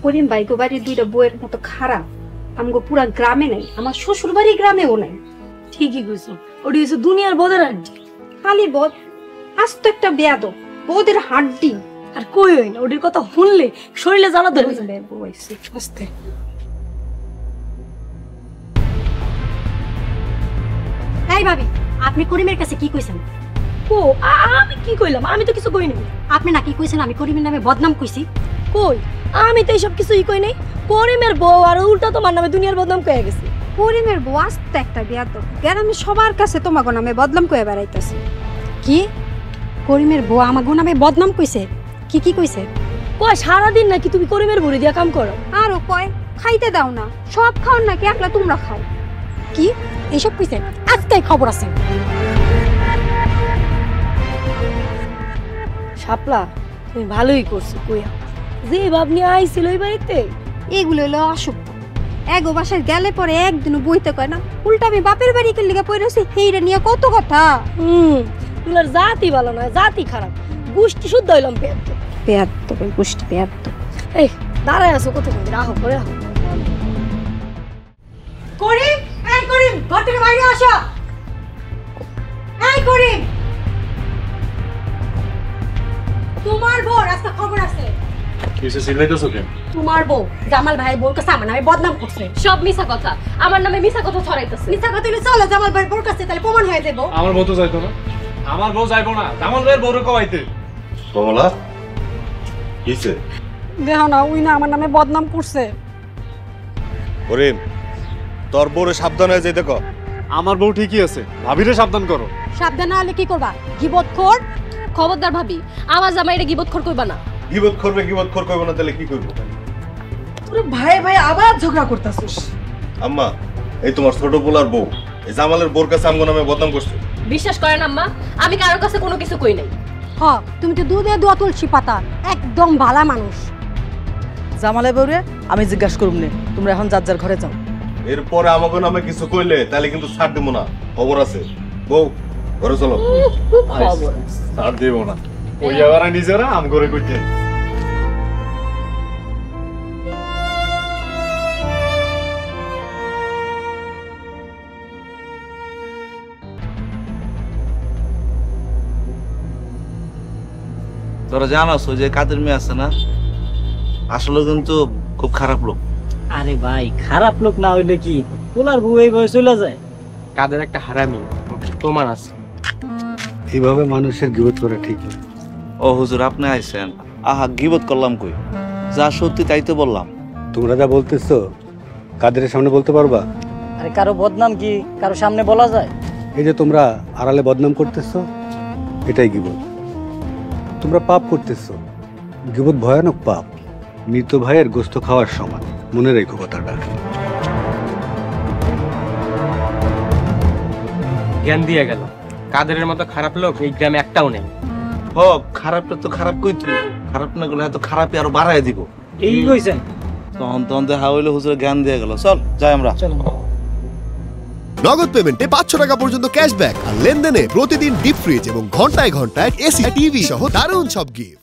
করিম ভাইগো বাড়ির দুইটা বউয়ের মতো খারাপ আমগো পুরা গ্রামে নাই, আমার শ্বশুর বাড়ি গ্রামেও নাই। ঠিকই কইছো, ওটি হচ্ছে দুনিয়ার বদের আড্ডি। খালি বদ, আস্ত একটা বেয়াদব, বউদের হাড্ডি। আর কই হই না, ওটির কথা শুনলে শরীরে জ্বালা ধরে যায়। আস্তে এই ভাবি, আপনি করিমের কাছে কি কইছেন? ও আমি কি কইলাম? আমি তো কিছু কই নাই। আপনি না কি কইছেন আমি করিমের নামে বদনাম কইছি? কই, আমি তো এইসব কিছুই কই নাই। করিমের বউ আর উল্টা তোমার নামে দুনিয়ার বদনাম কয়ে গেছে। করিমের বউ আস্ত একটা বেয়াদব, গ্রামে সবার কাছে তোমাগো নামে বদনাম কয়ে বেড়াইতেছে। কি করিমের বউ আমাগো নামে বদনাম কইছে? কি কি কইছে? কয় সারাদিন নাকি তুমি করিমের বুড়ি দিয়া কাম করো। আরো কয় খাইতে দাও না, সব খাওয়ার নাকি একলা তোমরা খাও। কি এইসব কইছে? আজকেই খবর আছে। শাপলা, তুমি ভালোই করছো কইয়া। যে ভাবনি আইছিল এই বাড়িতে, এগুলো হলো অসুখ। এগো বাসায় গেলে পরে একদিনও বইতে কয় না, উল্টা আমি বাপের বাড়ি কে লিগা পড়েছি সেইটা নিয়ে কত কথা। তোমার জাতি ভালো নয়, জাতি খারাপ, গোষ্ঠী শুদ্ধ হইলাম পেয়াদ্দ। বেয়াদব গোষ্ঠী বেয়াদব। এই দাঁড়ায় আছো কতক্ষণ? রাহো করে রাহো। করিম, এই করিম, ঘর থেকে বাইরে আসো। এই করিম, তোমার বউ আজকে খবর আছে। কিসে সিলাইতেছো কেন? তোমার বউ জামাল ভাই বউর কাছে আমার নামে বদনাম করছে। সব মিছা কথা, আমার নামে মিছা কথা ছড়াইতেছে। মিথ্যা কথা হইলে চলো জামাল ভাই বউর কাছে, তাহলে প্রমাণ হয়ে যাবো। আমার বউ তো যাইতো না, আমার বউ যাইবো না, জামাল ভাইয়ের বউরে কওয়াইতে। কমলা কিসে? দেখো না, উই না আমার নামে বদনাম করছে। করিম, তোর বউরে সাবধান হয়ে যেতে কর। আমার বউ ঠিকই আছে, ভাবিরে সাবধান করো। সাবধান না হলে কি করবা? গিবতখোর। খবরদার ভাবি, আমার জামাইরে গিবতখোর কইবা না। গিবত করবে, গিবত করবে না, তাহলে কি করবো? তোরে ভাই ভাই আবার ঝগড়া করতাছিস। আম্মা, এই তোমার ছোট পোলার বউ এই জামালের বউর কাছে আমগো নামে বদনাম করছে। বিশ্বাস করেন আম্মা, আমি কারোর কাছে কোনো কিছু কই নাই। হ, তুমি তো দুধে দোয়া তুলসী পাতা, একদম ভালা মানুষ। জামালে বউরে আমি জিজ্ঞাসা করব নে, তোমরা এখন যার যার ঘরে যাও। এরপরে আমাগো নামে কিছু কইলে তাহলে কিন্তু ছাড় দেবো না, খবর আছে। বউ ঘরে চলো। খবর আর দেব না, ওই আবার নিজেরা আম করে কইতে। তোরা জানাস ওই যে কাদের মেয়ে আছে না, আসলে কিন্তু খুব খারাপ লোক। আরে ভাই, খারাপ লোক না হইলে কি পোলার বউ এই বয়স চলে যায়? কাদের একটা হারামি প্রমাণ আছে। এইভাবে মানুষের গিবত করা ঠিক না। ও হুজুর, আপনি আইছেন? আহা, গিবত করলাম কই? যা সত্যি তাই তো বললাম। তোমরা যা বলতেছো কাদের সামনে বলতে পারবা? আরে কারো বদনাম কি কারো সামনে বলা যায়? এই যে তোমরা আড়ালে বদনাম করতেছো, এটাই গিবত। তোমরা পাপ করতেছো। গিবত ভয়ানক পাপ, মৃত ভাইয়ের গোস্ত খাওয়ার সমান। মনে রেখো কথাটা। জ্ঞান দিয়ে গেল, কাদেরের মতো খারাপ লোক এই গ্রামে একটাও নেই। হোক, খারাপটা তো খারাপ কই তুই, খারাপ না করলে এত খারাপই আরো বাড়ায় দিব। এই কইছেন? তখন তখন দেখা হইলে হুজুরের জ্ঞান দিয়ে গেল। চল যাই আমরা। নগদ পেমেন্টে 500 টাকা পর্যন্ত ক্যাশব্যাক আর লেনদেনে প্রতিদিন ডিপ ফ্রিজ এবং ঘন্টায় ঘন্টায় এসি টিভি সহ দারুণ সব গিফট।